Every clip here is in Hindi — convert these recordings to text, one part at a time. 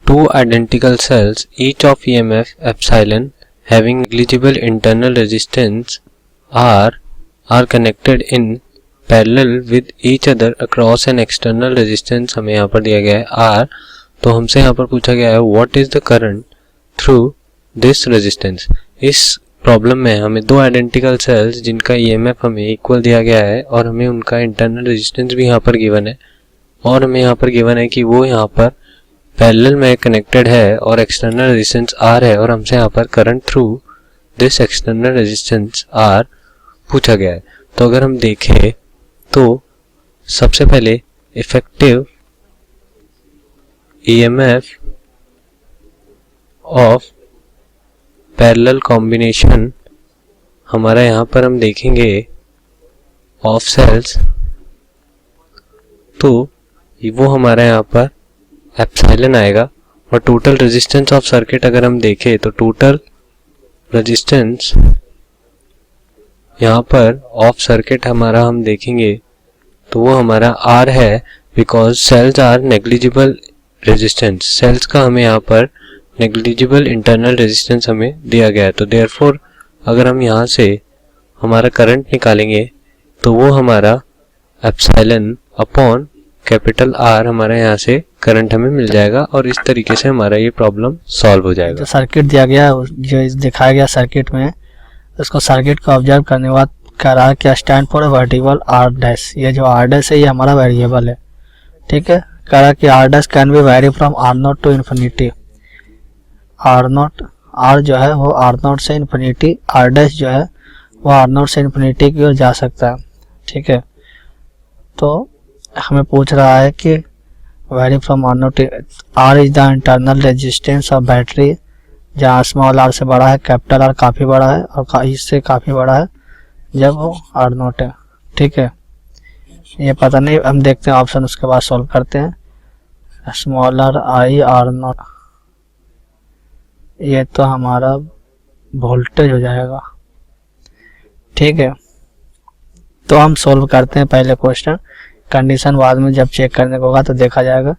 Two identical cells, each of EMF epsilon having negligible internal resistance R, are connected in parallel with each other across an external resistance हमें यहाँ पर दिया गया है R। तो हमसे यहाँ पर पूछा गया है what is the current through this resistance। इस प्रॉब्लम में हमें दो आइडेंटिकल सेल्स जिनका EMF हमें इक्वल दिया गया है और हमें उनका इंटरनल रेजिस्टेंस भी यहाँ पर गिवन है और हमें यहाँ पर गिवन है कि वो यहाँ पर पैरेलल में कनेक्टेड है और एक्सटर्नल रेजिस्टेंस R है और हमसे यहाँ पर current through this external resistance R पूछा गया है। तो अगर हम देखें तो सबसे पहले effective EMF of parallel combination हमारा यहाँ पर हम देखेंगे ऑफ सेल्स, तो वो हमारा यहाँ पर एप्सिलॉन आएगा। और टोटल रेजिस्टेंस ऑफ सर्किट अगर हम देखें तो टोटल रेजिस्टेंस यहाँ पर ऑफ सर्किट हमारा हम देखेंगे तो वो हमारा R है, because cells are negligible resistance. Cells का हमें यहाँ पर नेग्लिजिबल इंटरनल रेजिस्टेंस हमें दिया गया है। तो देयरफॉर अगर हम यहाँ से हमारा करंट निकालेंगे तो वो हमारा एप्सिलॉन अपॉन कैपिटल R हमारा यहाँ से करंट हमें मिल जाएगा और इस तरीके से हमारा ये प्रॉब्लम सॉल्व हो जाएगा। जो सर्किट दिया गया, जो दिखाया गया सर्किट में, उसको सर्किट को ऑब्जर्व करने के बाद कह रहा है कि stand for variable R dash. ये जो R डैश है ये हमारा वेरिएबल है, ठीक है। कह रहा है कि R dash can be vary from R0 to infinity. R जो है वो R0 से इन्फिनिटी, R डैश जो है वो R0 से इन्फिनिटी की ओर जा सकता है, ठीक है। तो हमें पूछ रहा है कि vary from R0 to R is the internal resistance of battery, जहाँ स्मॉल r से बड़ा है, कैपिटल R काफ़ी बड़ा है और इससे काफ़ी बड़ा है जब वो R0 है, ठीक है। ये पता नहीं, हम देखते हैं ऑप्शन, उसके बाद सॉल्व करते हैं। स्मॉलर I R0, ये तो हमारा वोल्टेज हो जाएगा, ठीक है। तो हम सॉल्व करते हैं पहले क्वेश्चन, कंडीशन बाद में जब चेक करने को होगा तो देखा जाएगा।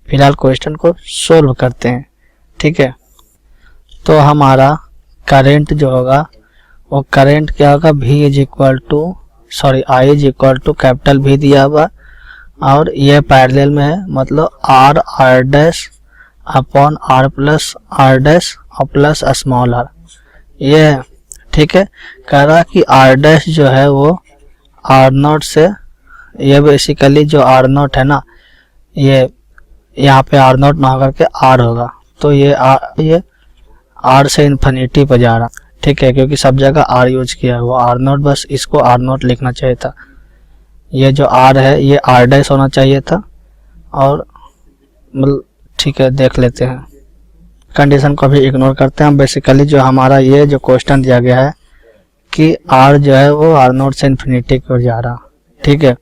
फिलहाल क्वेश्चन को सॉल्व करते हैं, ठीक है। तो हमारा करंट जो होगा वो करंट क्या होगा, I is equal to capital V दिया हुआ और ये पैरेलल में है, मतलब R dash upon R plus R dash और प्लस स्मॉल r, ये है, ठीक है। कह रहा कि R डैश जो है वो R0 से, ये बेसिकली जो R0 है ना, ये यहाँ पे R0 ना होकर के R होगा, तो ये R से इन्फिनिटी पर जा रहा, ठीक है, क्योंकि सब जगह R यूज किया है, वो R0 बस इसको R0 लिखना चाहिए था। ये जो R है ये R डैश होना चाहिए था और मतलब ठीक है, देख लेते हैं, कंडीशन को भी इग्नोर करते हैं। बेसिकली जो हमारा ये जो क्वेश्चन दिया गया है कि R जो है वो R0 से इन्फिनिटी की ओर जा रहा, ठीक है।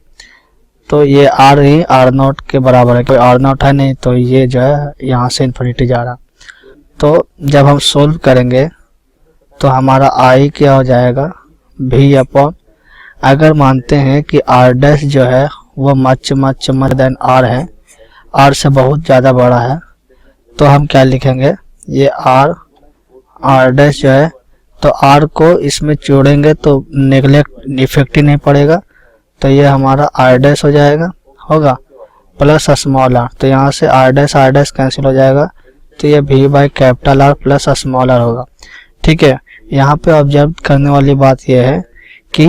तो ये R ही R0 के बराबर है, कोई R0 है नहीं, तो ये जो है यहाँ से इन्फिनिटी जा रहा। तो जब हम सोल्व करेंगे तो हमारा I क्या हो जाएगा, V अपॉन, अगर मानते हैं कि R डैश जो है वो मच देन R है, R से बहुत ज़्यादा बड़ा है, तो हम क्या लिखेंगे, ये R डैश जो है, तो R को इसमें जोड़ेंगे तो नेगलेक्ट इफेक्ट ही नहीं पड़ेगा, तो ये हमारा R डैश हो जाएगा, होगा प्लस स्मॉल r, तो यहाँ से R डैश कैंसिल हो जाएगा, तो ये V by capital R plus small r होगा, ठीक है। यहाँ पे ऑब्जर्व करने वाली बात ये है कि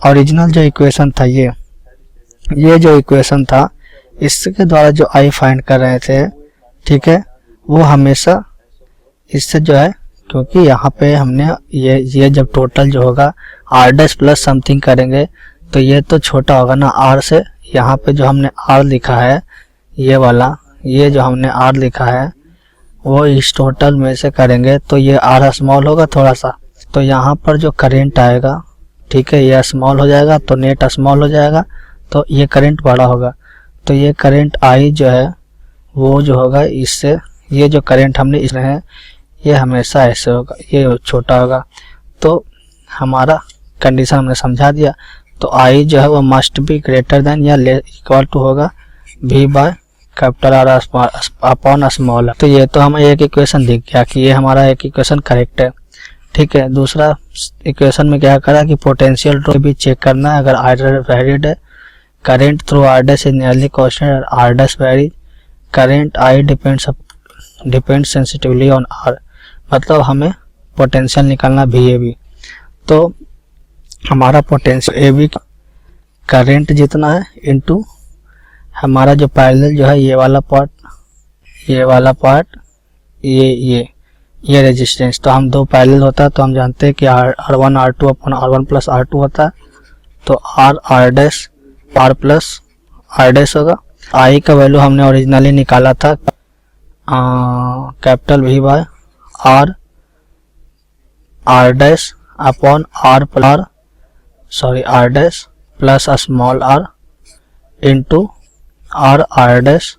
ओरिजिनल जो इक्वेशन था, ये जो इक्वेशन था, इसके द्वारा जो I फाइंड कर रहे थे, ठीक है, वो हमेशा इससे जो है, क्योंकि यहाँ पे हमने ये जब टोटल जो होगा R डैश प्लस समथिंग करेंगे तो ये तो छोटा होगा ना R से। यहाँ पे जो हमने R लिखा है, ये वाला, ये जो हमने R लिखा है वो इस टोटल में से करेंगे तो ये R स्मॉल होगा थोड़ा सा, तो यहाँ पर जो करंट आएगा, ठीक है, ये स्मॉल हो जाएगा तो नेट स्मॉल हो जाएगा, तो ये करंट बड़ा होगा, तो ये करंट I जो है वो जो होगा इससे, ये जो करंट हमने इसमें है ये हमेशा ऐसे होगा, ये छोटा होगा। तो हमारा कंडीशन हमने समझा दिया, तो I जो है वो मस्ट बी ग्रेटर देन या इक्वल टू होगा V by capital R upon small R. तो ये तो हमें एक इक्वेशन दिख गया कि ये हमारा एक इक्वेशन करेक्ट है, ठीक है। दूसरा इक्वेशन में क्या करा कि पोटेंशियल ड्रॉप भी चेक करना है। अगर आर वेरिड है, current through R dash is nearly constant, R dash varies, current I depends sensitively on R, मतलब हमें पोटेंशियल निकालना VAB। तो हमारा पोटेंशियल AB करंट जितना है इनटू हमारा जो पैरेलल जो है ये वाला पार्ट, ये रेजिस्टेंस। तो हम दो पैरेलल होता है तो हम जानते हैं कि R1 R2 upon R1 plus R2 होता है। तो R dash R plus R dash होगा। I का वैल्यू हमने ओरिजिनली निकाला था capital V by R dash upon R dash plus small r into R dash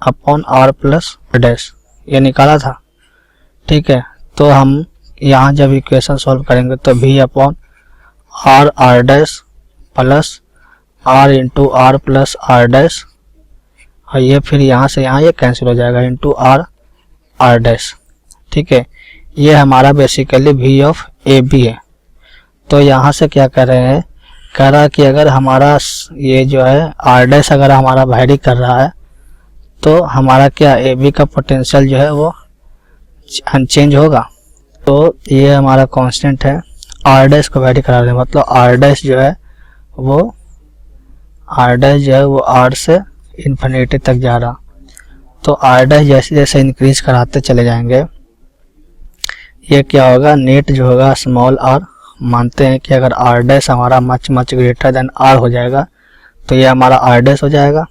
upon R plus dash, ये निकाला था, ठीक है। तो हम यहाँ जब इक्वेशन सॉल्व करेंगे तो V upon R dash plus R into R plus R dash, और ये फिर यहाँ से यहाँ ये कैंसिल हो जाएगा इंटू R डैश, ठीक है। ये हमारा बेसिकली V ऑफ AB है। तो यहाँ से क्या कर रहे हैं, कह रहा है कि अगर हमारा ये जो है R डैश अगर हमारा वैरी कर रहा है तो हमारा क्या AB का पोटेंशियल जो है वो अनचेंज होगा। तो ये हमारा कांस्टेंट है, R डैश को वैरी करा रहे हैं, मतलब R डैश जो है वो R से इन्फिनिटी तक जा रहा। तो R डैश जैसे जैसे इंक्रीज कराते चले जाएंगे, ये क्या होगा, नेट जो होगा स्मॉल r, मानते हैं कि अगर R डैश हमारा मच ग्रेटर देन R हो जाएगा तो ये हमारा R डैश हो जाएगा।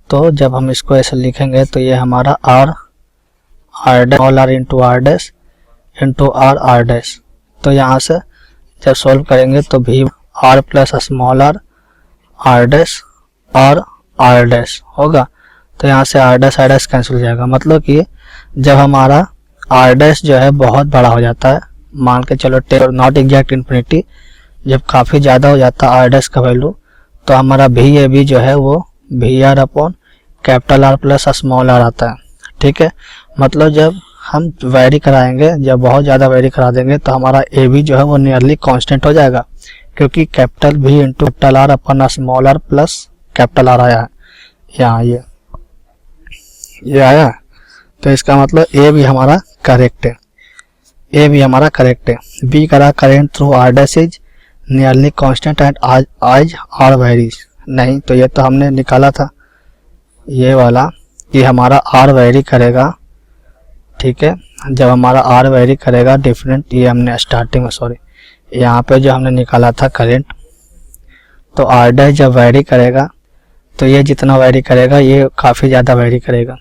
तो जब हम इसको ऐसे लिखेंगे तो ये हमारा R dash small r into R dash into R dash. तो यहाँ से जब सोल्व करेंगे तो V R plus small R dash और R डैश होगा। तो यहाँ से R डैश कैंसिल हो जाएगा, मतलब कि जब हमारा R डैश जो है बहुत बड़ा हो जाता है, मान के चलो नॉट एग्जैक्ट इन्फिनिटी, जब काफ़ी ज़्यादा हो जाता है R डैश का वैल्यू, तो हमारा VAB जो है वो VR upon capital R plus small r आता है, ठीक है। मतलब जब हम वेरी कराएंगे, जब बहुत ज़्यादा वेरी करा देंगे तो हमारा AB जो है वो नियरली कांस्टेंट हो जाएगा, क्योंकि capital V into capital R upon small r plus capital R आया है यहाँ, ये आया। तो इसका मतलब A भी हमारा करेक्ट है। B करा current through R dash is nearly constant and आज R वेरीज, नहीं तो ये तो हमने निकाला था ये वाला कि हमारा R वेरी करेगा, ठीक है। जब हमारा R वेरी करेगा डिफरेंट, ये हमने स्टार्टिंग में यहाँ पे जो हमने निकाला था करेंट, तो R डैश जब वेरी करेगा तो ये जितना वेरी करेगा ये काफ़ी ज़्यादा वेरी करेगा।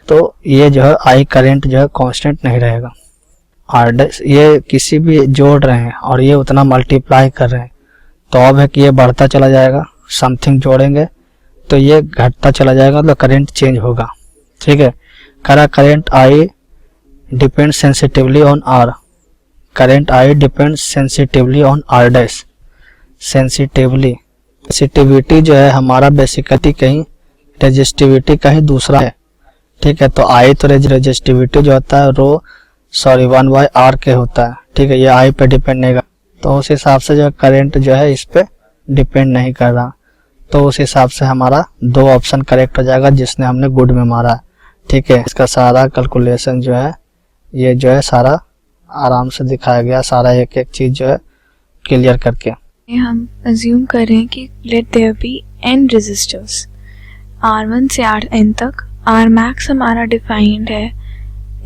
तो ये जो है I करेंट जो है कांस्टेंट नहीं रहेगा। R डैश ये किसी भी जोड़ रहे हैं और ये उतना मल्टीप्लाई कर रहे हैं, तो अब है कि ये बढ़ता चला जाएगा, समथिंग जोड़ेंगे तो ये घटता चला जाएगा, मतलब करंट चेंज होगा, ठीक है। Current I depend sensitively on R, current I depend sensitively on R dash. Sensitivity जो है हमारा बेसिकली कहीं रेजिस्टिविटी कहीं दूसरा है, ठीक है। तो I तो रेजिस्टिविटी जो होता है 1/R के होता है, ठीक है, ये I पे डिपेंड नहीं कर, तो उस हिसाब से जो करंट जो है इस पे डिपेंड नहीं कर रहा। तो उस हिसाब से हमारा दो ऑप्शन करेक्ट हो जाएगा जिसने हमने गुड में मारा है, ठीक है। इसका सारा कैलकुलेशन जो है ये जो है सारा आराम से दिखाया गया, सारा एक एक चीज जो है क्लियर करके। हम अज्यूम कर रहे हैं कि let there be n resistors R1 से Rn तक, R मैक्स हमारा डिफाइंड है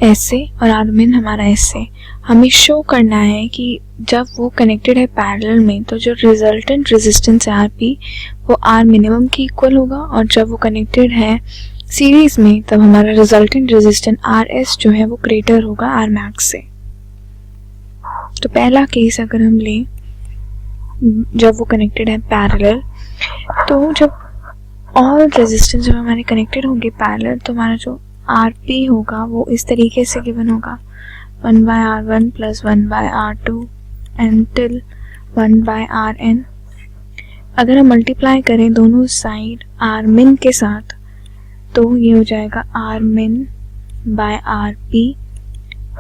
ऐसे और R min हमारा ऐसे। हमें शो करना है कि जब वो कनेक्टेड है पैरेलल में तो जो रिजल्टेंट रेजिस्टेंस है Rp वो R मिनिमम के इक्वल होगा, और जब वो कनेक्टेड है सीरीज में तब हमारा रिजल्टेंट रेजिस्टेंस Rs जो है वो ग्रेटर होगा R मैक्स से। तो पहला केस अगर हम लें जब वो कनेक्टेड है पैरेलल, तो जब ऑल रेजिस्टेंस जब हमारे कनेक्टेड होंगे पैरेलल तो हमारा जो Rp होगा वो इस तरीके से गिवन होगा 1/R1 plus 1/R2 until 1/Rn। अगर हम मल्टीप्लाई करें दोनों साइड आर मिन के साथ तो ये हो जाएगा R min by R P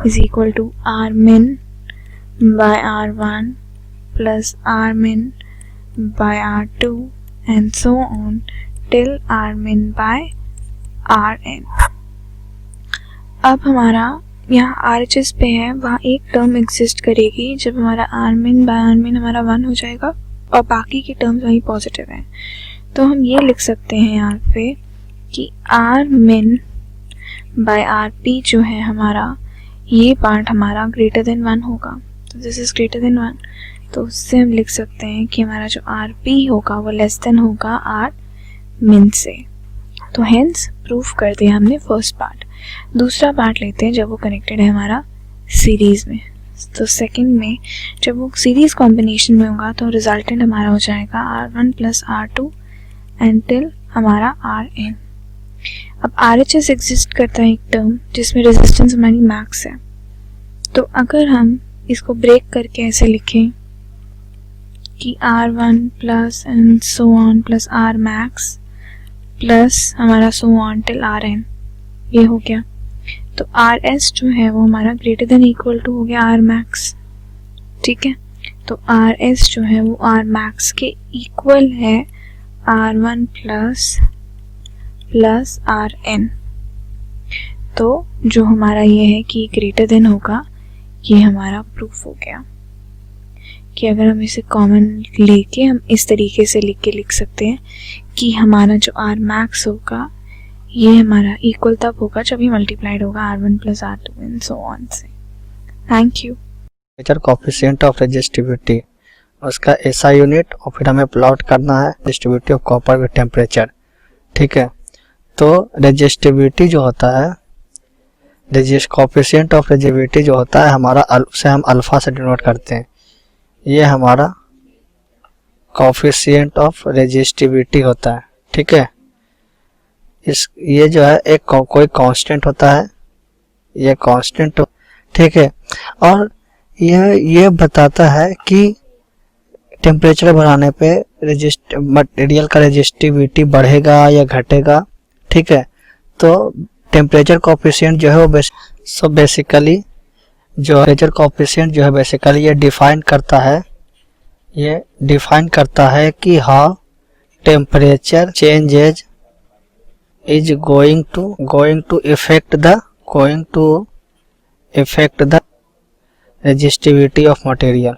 is equal to R min by R one plus R min by R two and so on till R min by R N. अब हमारा यहाँ आर एच एस पे है, वहाँ एक टर्म एग्जिस्ट करेगी जब हमारा आर मिन बाय आर मिन हमारा 1 हो जाएगा और बाकी की टर्म्स वही पॉजिटिव हैं। तो हम ये लिख सकते हैं यहाँ पे कि are min by R P जो है हमारा, ये पार्ट हमारा ग्रेटर देन 1 होगा, तो दिस इज ग्रेटर देन 1। तो उससे हम लिख सकते हैं कि हमारा जो आर पी होगा वो लेस देन होगा आर मिन से। तो हेंस प्रूफ कर दिया हमने फर्स्ट पार्ट। दूसरा पार्ट लेते हैं जब वो कनेक्टेड है हमारा सीरीज में। तो सेकंड में जब वो सीरीज कॉम्बिनेशन में होगा तो रिजल्टेंट हमारा हो जाएगा R1 प्लस R2 एंटिल हमारा Rn। अब RHS एग्जिस्ट करता है एक टर्म जिसमें रेजिस्टेंस हमारी मैक्स है। तो अगर हम इसको ब्रेक करके ऐसे लिखें कि R1 plus and so on plus R max plus हमारा सो ऑन टिल Rn, ये हो गया। तो Rs जो है वो हमारा ग्रेटर देन इक्वल टू हो गया R मैक्स, ठीक है। तो Rs जो है वो R मैक्स के इक्वल है R1 प्लस Rn। तो जो हमारा ये है कि ग्रेटर देन होगा, ये हमारा प्रूफ हो गया कि अगर हम इसे कॉमन लेके हम इस तरीके से लिख सकते हैं कि हमारा जो R मैक्स होगा ये हमारा इक्वल तब होगा जब ये मल्टीप्लाइड होगा R1 plus R2 and so on से। Thank you. Temperature coefficient of resistivity, उसका एसआई यूनिट और फिर हमें प्लॉट करना है resistivity of copper with temperature, ठीक है। तो रेजिस्टिविटी जो होता है, कोएफिशिएंट ऑफ रेजिस्टिविटी जो होता है हमारा, उसे हम अल्फा से डिनोट करते हैं। ये हमारा कोएफिशिएंट ऑफ रेजिस्टिविटी होता है, ठीक है। ये जो है एक कोई कांस्टेंट होता है, ये कांस्टेंट, ठीक है। और ये बताता है कि टेम्परेचर बढ़ाने पे मटेरियल का रेजिस्टिविटी बढ़ेगा या घटेगा, ठीक है। तो टेम्परेचर कोएफिशिएंट जो है वो बेसिकली जो टेम्परेचर कोएफिशिएंट जो है बेसिकली ये डिफाइन करता है कि how temperature changes is going to affect the resistivity of material,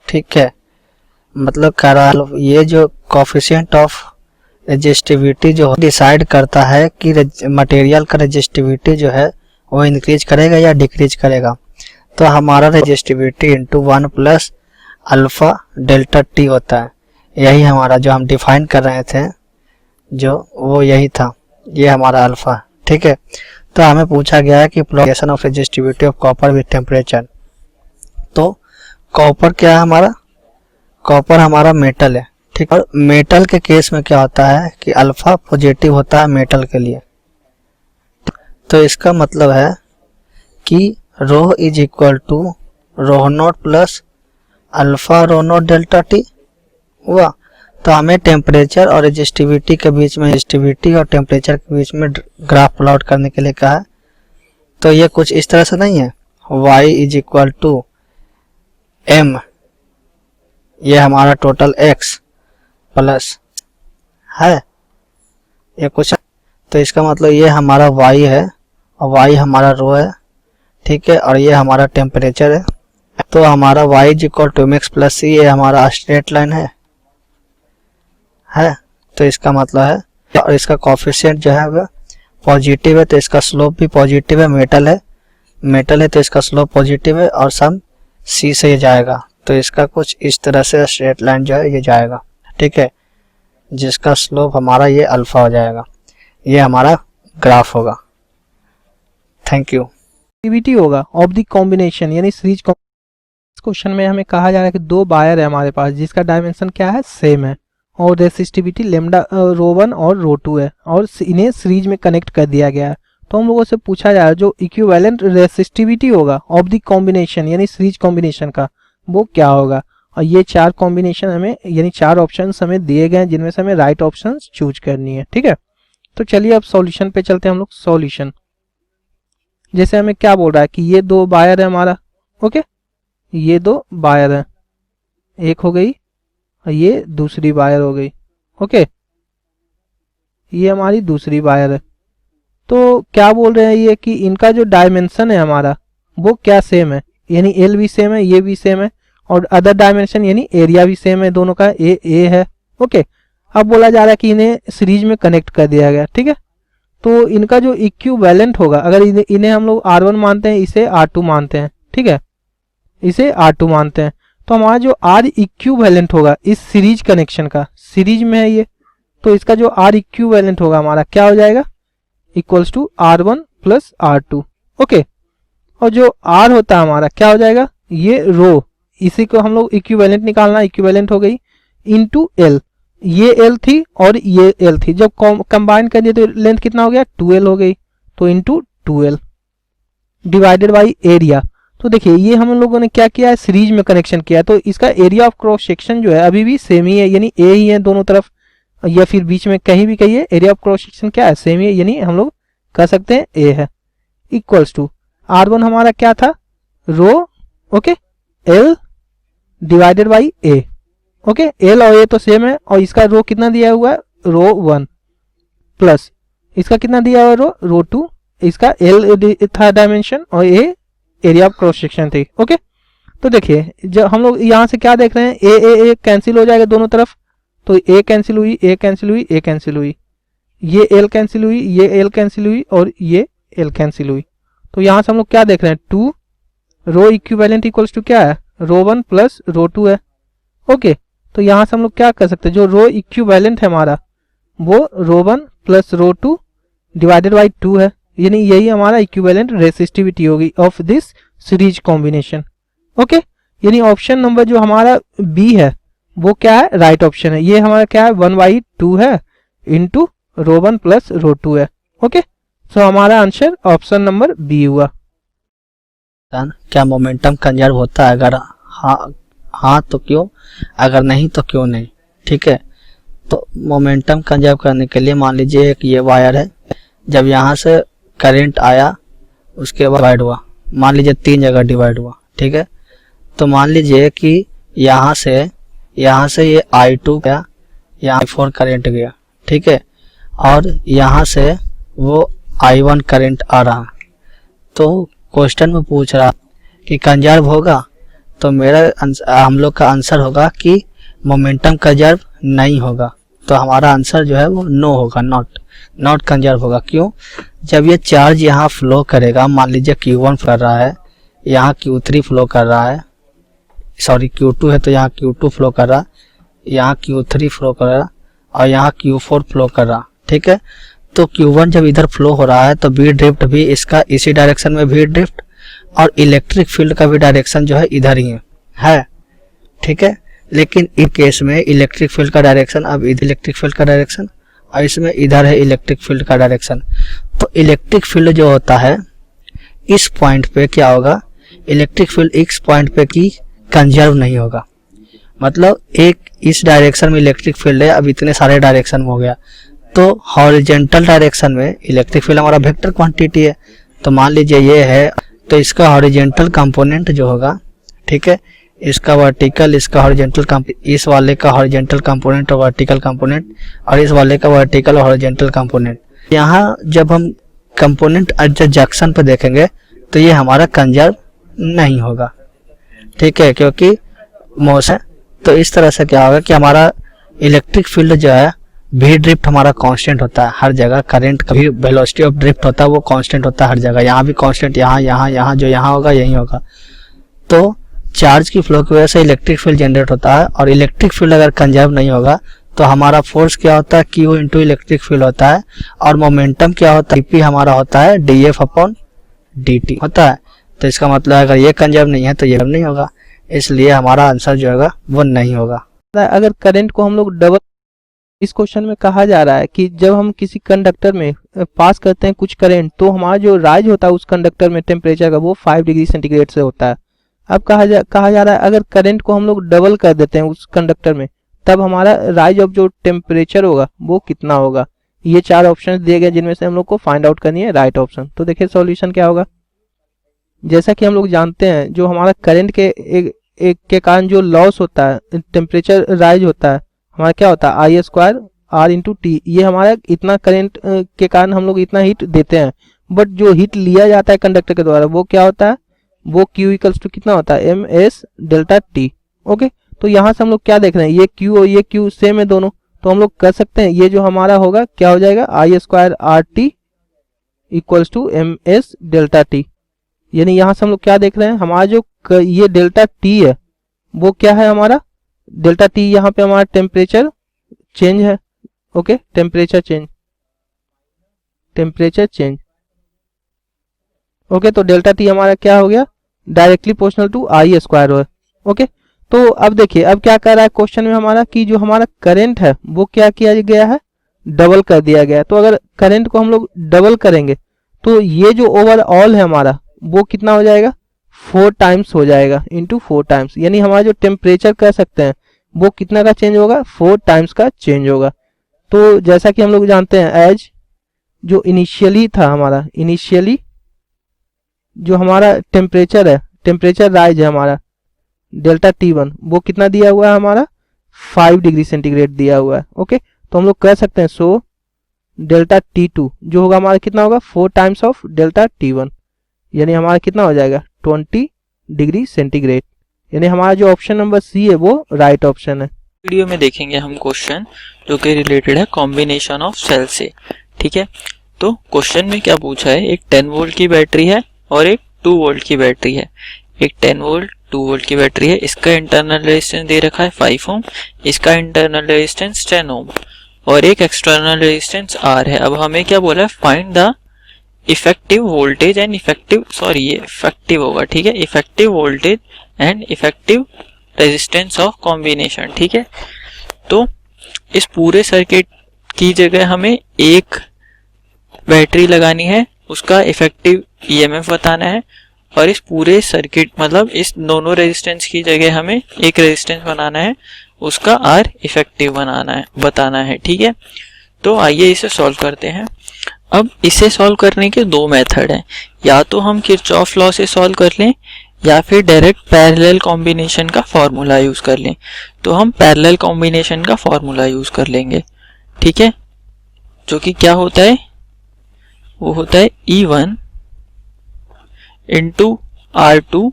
ठीक है। मतलब कह रहा है ये जो कोएफिशिएंट ऑफ रेजिस्टिविटी जो डिसाइड करता है कि मटेरियल का रेजिस्टिविटी जो है वो इंक्रीज करेगा या डिक्रीज करेगा। तो हमारा resistivity into 1 plus alpha delta T होता है। यही हमारा जो हम डिफाइन कर रहे थे जो वो यही था, ये हमारा अल्फा, ठीक है। तो हमें पूछा गया है कि plotation of resistivity of copper with temperature. तो कॉपर क्या है हमारा, कॉपर हमारा मेटल है, ठीक। और मेटल के केस में क्या होता है कि अल्फा पॉजिटिव होता है मेटल के लिए। तो इसका मतलब है कि rho is equal to rho naught plus alpha rho naught delta T हुआ। तो हमें टेम्परेचर और रेजिस्टिविटी के बीच में, रेजिस्टिविटी और टेम्परेचर के बीच में ग्राफ प्लॉट करने के लिए कहा है। तो ये कुछ इस तरह से नहीं है, y is equal to m, ये हमारा टोटल x प्लस है ये कुछ। तो इसका मतलब ये हमारा y है और y हमारा रो है, ठीक है। और ये हमारा टेम्परेचर है। तो हमारा y is equal to mx plus c, ये हमारा स्ट्रेट लाइन है। तो इसका मतलब है, और इसका कोएफिशिएंट जो है वो पॉजिटिव है, तो इसका स्लोप भी पॉजिटिव है। मेटल है तो इसका स्लोप पॉजिटिव है और सम सी से ये जाएगा। तो इसका कुछ इस तरह से स्ट्रेट लाइन जो है ये जाएगा, ठीक है, जिसका स्लोप हमारा ये अल्फा हो जाएगा। ये हमारा ग्राफ होगा। Thank you. एक्टिविटी होगा ऑफ द कॉम्बिनेशन, यानी सीरीज। क्वेश्चन में हमें कहा जा रहा है कि दो वायर है हमारे पास जिसका डायमेंशन क्या है, सेम है, और रेसिस्टिविटी लेमडा रो 1 और रो 2 है, और इन्हें सीरीज में कनेक्ट कर दिया गया है। तो हम लोगों से पूछा जा रहा है जो इक्विवेलेंट रेसिस्टिविटी होगा ऑफ द कॉम्बिनेशन, यानी सीरीज कॉम्बिनेशन का, वो क्या होगा। और ये 4 कॉम्बिनेशन हमें यानी 4 ऑप्शंस हमें दिए गए हैं जिनमें से हमें राइट ऑप्शंस चूज करनी है। ठीक है, तो चलिए अब सॉल्यूशन पे चलते हैं हम लोग। सॉल्यूशन जैसे हमें क्या बोल रहा है कि ये 2 बायर है हमारा, ओके, ये 2 बायर है, एक हो गई और ये दूसरी बायर हो गई, ओके, ये हमारी दूसरी बायर है। तो क्या बोल रहे हैं ये कि इनका जो डायमेंशन है हमारा वो क्या सेम है, यानी एल भी सेम है, ये भी सेम है, और अदर डायमेंशन यानी एरिया भी सेम है दोनों का, ए है, ओके। अब बोला जा रहा है कि इन्हें सीरीज में कनेक्ट कर दिया गया। ठीक है, तो इनका जो इक्विवेलेंट होगा, अगर इन्हें हम लोग R1 मानते हैं, इसे R2 मानते हैं, ठीक है, इसे R2 मानते हैं, तो हमारा जो R इक्विवेलेंट होगा इस सीरीज कनेक्शन का, सीरीज में है ये, तो इसका जो R इक्विवेलेंट होगा हमारा क्या हो जाएगा, equals to R1 plus R2, okay. और जो R होता है हमारा क्या हो जाएगा, ये रो, इसी को हम लोग इक्विवेलेंट निकालना, इक्विवेलेंट हो गई इंटू L, ये L थी और ये L थी, जब कंबाइन कर दिए तो लेंथ कितना हो गया, 2L हो गई, तो into 2L divided by area. तो देखिए ये हम लोगों ने क्या किया है, सीरीज में कनेक्शन किया है, तो इसका एरिया ऑफ क्रॉस सेक्शन जो है अभी भी सेम ही है, यानी ए ही है दोनों तरफ, या फिर बीच में कहीं भी कहिए, एरिया ऑफ क्रॉस सेक्शन क्या है, सेम ही है, यानी हम लोग कह सकते हैं ए है, इक्वल्स टू R1 हमारा क्या था, rho, okay, L divided by A, okay, L और A तो सेम है, और इसका रो कितना दिया हुआ है, रो 1 प्लस इसका कितना दिया हुआ है, रो 2, इसका L था डायमेंशन और A area of cross section थी, ओके। तो देखिए जब हम लोग यहाँ से क्या देख रहे हैं, ए कैंसिल हो जाएगा दोनों तरफ, तो A कैंसिल हुई, A कैंसिल हुई, A कैंसिल हुई, ये L कैंसिल हुई, ये L कैंसिल हुई, और ये L कैंसिल हुई। तो यहाँ से हम लोग क्या देख रहे हैं, 2 रो इक्विवेलेंट इक्वल्स टू क्या है, रो 1 प्लस रो 2 है, ओके। तो यहाँ से हम लोग क्या कर सकते हैं, जो रो इक्विवेलेंट है हमारा वो रो 1 प्लस रो 2 डिवाइडेड बाई 2 है, यानी यही हमारा इक्विवेलेंट रेसिस्टिविटी होगी of this series combination, okay. यानी ऑप्शन नंबर जो हमारा बी है वो क्या है, राइट ऑप्शन है, ये हमारा क्या है 1/2 है इंटू रो 1 प्लस रो 2 है, ओके। सो हमारा आंसर ऑप्शन नंबर बी हुआ। क्या मोमेंटम कंजर्व होता है, अगर हाँ तो क्यों, अगर नहीं तो क्यों नहीं। ठीक है, तो मोमेंटम कंजर्व करने के लिए मान लीजिए एक ये वायर है, जब यहाँ से करंट आया उसके बाद डिवाइड हुआ, मान लीजिए 3 जगह डिवाइड हुआ, ठीक है। तो मान लीजिए कि यहाँ से ये I2 गया, यहाँ I4 करंट गया, ठीक है, और यहाँ से वो I1 करंट आ रहा। तो क्वेश्चन में पूछ रहा कि कंजर्व होगा, तो हम लोग का आंसर होगा कि मोमेंटम कंजर्व नहीं होगा, तो हमारा आंसर जो है वो नो होगा, नॉट कंजर्व होगा। क्यों, जब ये चार्ज यहाँ फ्लो करेगा, मान लीजिए Q1 कर रहा है, यहाँ Q3 फ्लो कर रहा है, सॉरी Q2 है तो यहाँ Q2 फ्लो कर रहा, यहाँ Q3 फ्लो कर रहा, और यहाँ Q4 फ्लो कर रहा, ठीक है। तो Q1 जब इधर फ्लो हो रहा है तो बी ड्रिफ्ट भी इसका इसी डायरेक्शन में बी ड्रिफ्ट, और इलेक्ट्रिक फील्ड का भी डायरेक्शन जो है इधर ही है, ठीक है। लेकिन इस केस में इलेक्ट्रिक फील्ड का डायरेक्शन, अब इधर इलेक्ट्रिक फील्ड का डायरेक्शन, और इसमें इधर है इलेक्ट्रिक फील्ड का डायरेक्शन। तो इलेक्ट्रिक फील्ड जो होता है इस पॉइंट पे क्या होगा, इलेक्ट्रिक फील्ड इस पॉइंट पे की कंजर्व नहीं होगा, मतलब एक इस डायरेक्शन में इलेक्ट्रिक फील्ड है, अब इतने सारे डायरेक्शन में हो गया, तो हॉरिजेंटल डायरेक्शन में इलेक्ट्रिक फील्ड हमारा वेक्टर क्वांटिटी है, तो मान लीजिए ये है, तो इसका हॉरिजेंटल कंपोनेंट जो होगा, ठीक है, इसका वर्टिकल, इसका हॉरिजेंटल, इस वाले का हॉरिजेंटल कंपोनेंट और वर्टिकल कंपोनेंट, और इस वाले का वर्टिकल और हॉरिजेंटल कंपोनेंट। यहाँ जब हम कंपोनेंट जंक्शन पे देखेंगे तो ये हमारा कंजर्व नहीं होगा, ठीक है, क्योंकि मोशन। तो इस तरह से क्या होगा कि हमारा इलेक्ट्रिक फील्ड जो है भी ड्रिफ्ट हमारा कांस्टेंट होता है हर जगह, करंट का भी वेलोसिटी ऑफ ड्रिफ्ट होता है वो कांस्टेंट होता है हर जगह, यहाँ भी कांस्टेंट, यहाँ जो यहाँ होगा यही होगा। तो चार्ज की फ्लो की वजह से इलेक्ट्रिक फील्ड जनरेट होता है, और इलेक्ट्रिक फील्ड अगर कंजर्व नहीं होगा तो हमारा फोर्स क्या होता है, Q इंटू इलेक्ट्रिक फील्ड होता है, और मोमेंटम क्या होता है, P हमारा होता है dF/dt होता है। तो इसका मतलब अगर ये कंजर्व नहीं है तो ये नहीं होगा, इसलिए हमारा आंसर जो होगा वो नहीं होगा। अगर करंट को हम लोग डबल, इस क्वेश्चन में कहा जा रहा है कि जब हम किसी कंडक्टर में पास करते हैं कुछ करंट, तो हमारा जो राइज होता है उस कंडक्टर में टेम्परेचर का वो 5 डिग्री सेंटीग्रेड से होता है, अब कहा जा रहा है अगर करंट को हम लोग डबल कर देते हैं उस कंडक्टर में, तब हमारा राइज ऑफ जो टेम्परेचर होगा वो कितना होगा। ये 4 ऑप्शन दिए गए जिनमें से हम लोग को फाइंड आउट करनी है राइट ऑप्शन। तो देखिए सॉल्यूशन क्या होगा। जैसा कि हम लोग जानते हैं जो हमारा करंट के कारण जो लॉस होता है, टेम्परेचर राइज होता है, हमारा क्या होता है आई स्क्वायर आर इंटू टी। ये हमारा इतना करंट के कारण हम लोग इतना हीट देते हैं, बट जो हीट लिया जाता है कंडक्टर के द्वारा वो क्या होता है, वो Q इक्वल्स टू कितना होता है m S delta T. Okay, तो यहाँ से हम लोग क्या देख रहे हैं, ये Q और ये Q सेम है दोनों, तो हम लोग कर सकते हैं ये जो हमारा होगा क्या हो जाएगा I square R T equals to M S delta T. यानी यहाँ से हम लोग क्या देख रहे हैं, हमारा जो ये डेल्टा टी है वो क्या है, हमारा डेल्टा टी यहाँ पे हमारा टेम्परेचर चेंज है। Okay, temperature change. ओके, तो डेल्टा टी हमारा क्या हो गया, directly proportional to I square हो। ओके, तो अब देखिए अब क्या कर रहा है क्वेश्चन में हमारा कि जो हमारा करंट है वो क्या किया गया है, डबल कर दिया गया है। तो अगर करंट को हम लोग डबल करेंगे तो ये जो ओवरऑल है हमारा वो कितना हो जाएगा, 4 टाइम्स हो जाएगा, इंटू 4 टाइम्स। यानी हमारा जो टेम्परेचर कह सकते हैं वो कितना का चेंज होगा, 4 टाइम्स का चेंज होगा। तो जैसा कि हम लोग जानते हैं एज जो इनिशियली था हमारा, इनिशियली जो हमारा टेम्परेचर है, टेम्परेचर राइज है हमारा डेल्टा T1 वो कितना दिया हुआ है हमारा 5 डिग्री सेंटीग्रेड दिया हुआ है। ओके, तो हम लोग कह सकते हैं सो डेल्टा T2 जो होगा हमारा कितना होगा 4 टाइम्स ऑफ डेल्टा T1, यानी हमारा कितना हो जाएगा 20 डिग्री सेंटीग्रेड। यानी हमारा जो ऑप्शन नंबर सी है वो राइट ऑप्शन है। वीडियो में देखेंगे हम क्वेश्चन जो कि रिलेटेड है कॉम्बिनेशन ऑफ सेल से। ठीक है, तो क्वेश्चन में क्या पूछा है, एक 10 वोल्ट की बैटरी है और एक 2 वोल्ट की बैटरी है। एक 10 वोल्ट 2 वोल्ट की बैटरी है, इसका इंटरनल रेजिस्टेंस दे रखा है 5 ओम, इसका इंटरनल रेजिस्टेंस 10 ओम और एक एक्सटर्नल रेजिस्टेंस R है। अब हमें क्या बोला है, find the effective voltage and ये इफेक्टिव होगा। ठीक है, effective voltage and effective resistance of combination. ठीक है, तो इस पूरे सर्किट की जगह हमें एक बैटरी लगानी है, उसका इफेक्टिव ईएमएफ बताना है, और इस पूरे सर्किट मतलब इस दोनों रेजिस्टेंस की जगह हमें एक रेजिस्टेंस बनाना है, उसका आर इफेक्टिव बताना है। ठीक है, तो आइए इसे सॉल्व करते हैं। अब इसे सॉल्व करने के 2 मेथड हैं, या तो हम किरचॉफ लॉ से सॉल्व कर लें या फिर डायरेक्ट पैरेलल कॉम्बिनेशन का फॉर्मूला यूज कर लें। तो हम पैरेलल कॉम्बिनेशन का फॉर्मूला यूज कर लेंगे। ठीक है, जो कि क्या होता है, वो होता है E1 into R2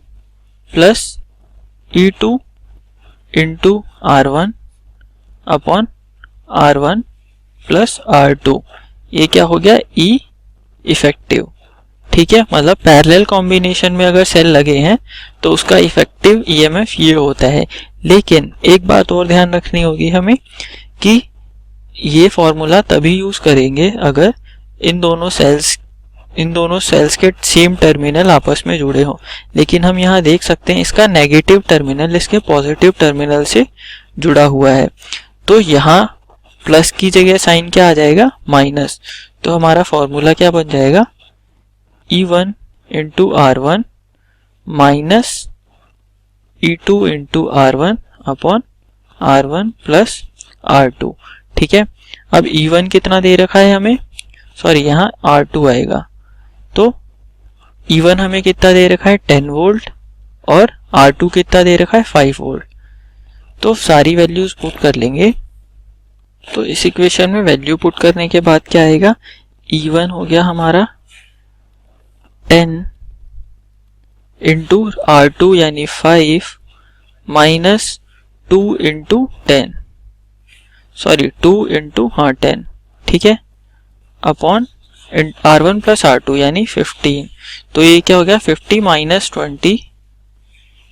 plus E2 into R1 upon R1 plus R2। ये क्या हो गया, E इफेक्टिव। ठीक है, मतलब पैरेलल कॉम्बिनेशन में अगर सेल लगे हैं तो उसका इफेक्टिव ईएमएफ ये होता है। लेकिन एक बात और ध्यान रखनी होगी हमें कि ये फॉर्मूला तभी यूज करेंगे अगर इन दोनों सेल्स के सेम टर्मिनल आपस में जुड़े हो। लेकिन हम यहाँ देख सकते हैं इसका नेगेटिव टर्मिनल इसके पॉजिटिव टर्मिनल से जुड़ा हुआ है, तो यहाँ प्लस की जगह साइन क्या आ जाएगा, माइनस। तो हमारा फॉर्मूला क्या बन जाएगा, E1 into R1 minus E2 into R1 upon R1 plus R2। ठीक है, अब E1 कितना दे रखा है हमें, यहाँ R2 आएगा, तो E1 हमें कितना दे रखा है 10 वोल्ट और R2 कितना दे रखा है 5 वोल्ट। तो सारी वैल्यूज पुट कर लेंगे। तो इस इक्वेशन में वैल्यू पुट करने के बाद क्या आएगा, E1 हो गया हमारा 10 इंटू R2 यानी 5 माइनस 2 इंटू 10 10। ठीक है, अपॉन R1 प्लस R2 यानी 15। तो ये क्या हो गया 50 माइनस 20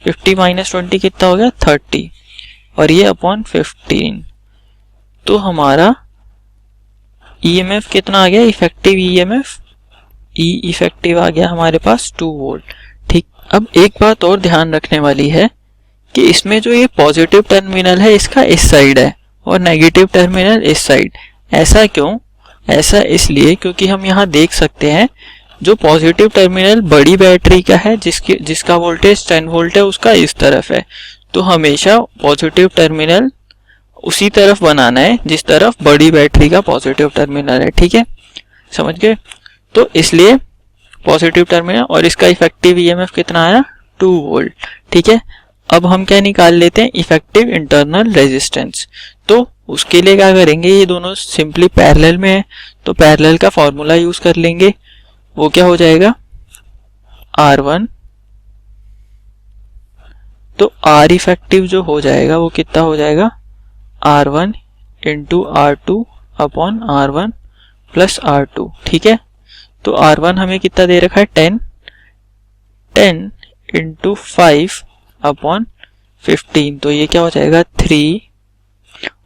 कितना हो गया 30 और ये अपॉन 15। तो हमारा ईएमएफ कितना आ गया, इफेक्टिव ईएमएफ E इफेक्टिव आ गया हमारे पास 2 वोल्ट। ठीक, अब एक बात और ध्यान रखने वाली है कि इसमें जो ये पॉजिटिव टर्मिनल है इसका इस साइड है और नेगेटिव टर्मिनल इस साइड। ऐसा क्यों, ऐसा इसलिए क्योंकि हम यहाँ देख सकते हैं जो पॉजिटिव टर्मिनल बड़ी बैटरी का है जिसका वोल्टेज 10 वोल्ट है उसका इस तरफ है, तो हमेशा पॉजिटिव टर्मिनल उसी तरफ बनाना है जिस तरफ बड़ी बैटरी का पॉजिटिव टर्मिनल है। ठीक है, समझ गए? तो इसलिए पॉजिटिव टर्मिनल, और इसका इफेक्टिव ईएमएफ कितना आया 2 वोल्ट। ठीक है, अब हम क्या निकाल लेते हैं, इफेक्टिव इंटरनल रेजिस्टेंस। तो उसके लिए क्या करेंगे, ये दोनों सिंपली पैरेलल में है तो पैरेलल का फॉर्मूला यूज कर लेंगे। वो क्या हो जाएगा, R1, तो R इफेक्टिव जो हो जाएगा वो कितना हो जाएगा, R1 into R2 upon R1 plus R2। ठीक है, तो R1 हमें कितना दे रखा है 10 इंटू 5 अपॉन 15, तो ये क्या हो जाएगा 3,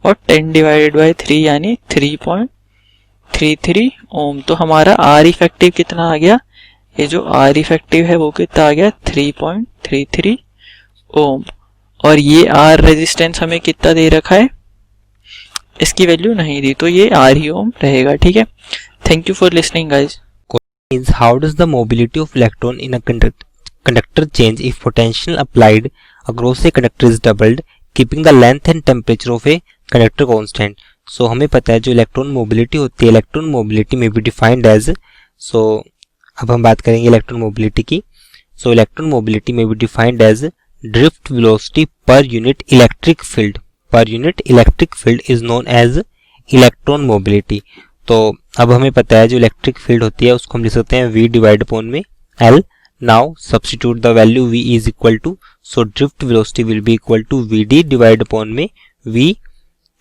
और 10 डिवाइडेड बाई 3 यानी 3.33 ओम। तो हमारा R इफेक्टिव कितना आ गया, ये जो R इफेक्टिव है वो कितना आ गया 3.33 ओम। और ये R रेजिस्टेंस हमें कितना दे रखा है, इसकी वैल्यू नहीं दी, तो ये R ही ओम रहेगा। ठीक है, thank you for listening guys. Is how does the mobility of electron in a conductor change if potential applied across a conductor is doubled, keeping the length and temperature of a conductor constant? So हमें पता है जो इलेक्ट्रॉन मोबिलिटी होती है, electron mobility may be defined as, अब हम बात करेंगे इलेक्ट्रॉन मोबिलिटी की। Electron mobility may be defined as drift velocity per unit electric field. Per unit electric field is known as electron mobility. तो अब हमें पता है जो इलेक्ट्रिक फील्ड होती है उसको हम लिख सकते हैं v डिवाइड अपॉन में L। Now substitute the value v is equal to, so drift velocity will be equal to vd divide upon में v,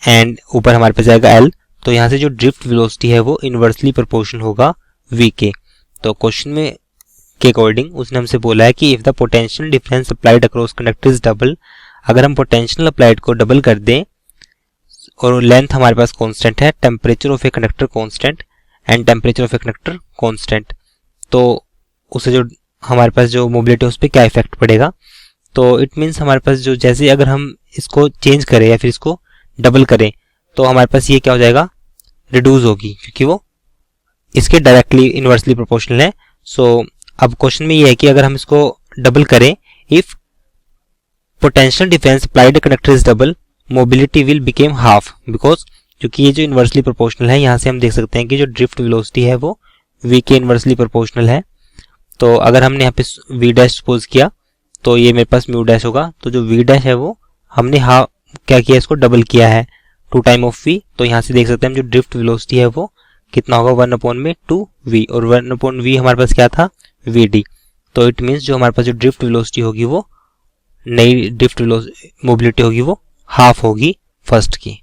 एंड ऊपर हमारे पास जाएगा L। तो यहाँ से जो ड्रिफ्ट वेलोसिटी है वो इनवर्सली प्रोपोर्शनल होगा v के। तो क्वेश्चन में के अकॉर्डिंग उसने हमसे बोला है कि if the potential difference applied across conductor is double, अगर हम पोटेंशियल अप्लाइड को डबल कर दें और लेंथ हमारे पास कांस्टेंट है, temperature of a conductor constant and temperature of a conductor constant, तो उसे जो हमारे पास जो मोबिलिटी है उस पर क्या इफेक्ट पड़ेगा। तो इट मीन्स हमारे पास जो जैसे अगर हम इसको चेंज करें या फिर इसको डबल करें तो हमारे पास ये क्या हो जाएगा, रिड्यूस होगी, क्योंकि वो इसके डायरेक्टली इनवर्सली प्रोपोर्शनल है। अब क्वेश्चन में ये है कि अगर हम इसको डबल करें, if potential difference applied conductor is double, mobility will became half, because क्योंकि ये जो इनवर्सली प्रोपोर्शनल है, यहाँ से हम देख सकते हैं कि जो ड्रिफ्ट वेलोसिटी है वो v के इनवर्सली प्रोपोर्शनल है। तो अगर हमने यहाँ पे v डैश सपोज किया तो ये मेरे पास म्यू डैश होगा, तो जो v डैश है वो हमने क्या किया, इसको डबल किया है 2 टाइम ऑफ v। तो यहाँ से देख सकते हैं जो ड्रिफ्ट वेलोसिटी है वो कितना होगा 1 अपॉन में 2v, और 1 अपॉन v हमारे पास क्या था vd। तो इट मीन्स जो हमारे पास जो ड्रिफ्ट वेलोसिटी होगी वो नई ड्रिफ्ट मोबिलिटी होगी वो हाफ होगी फर्स्ट की।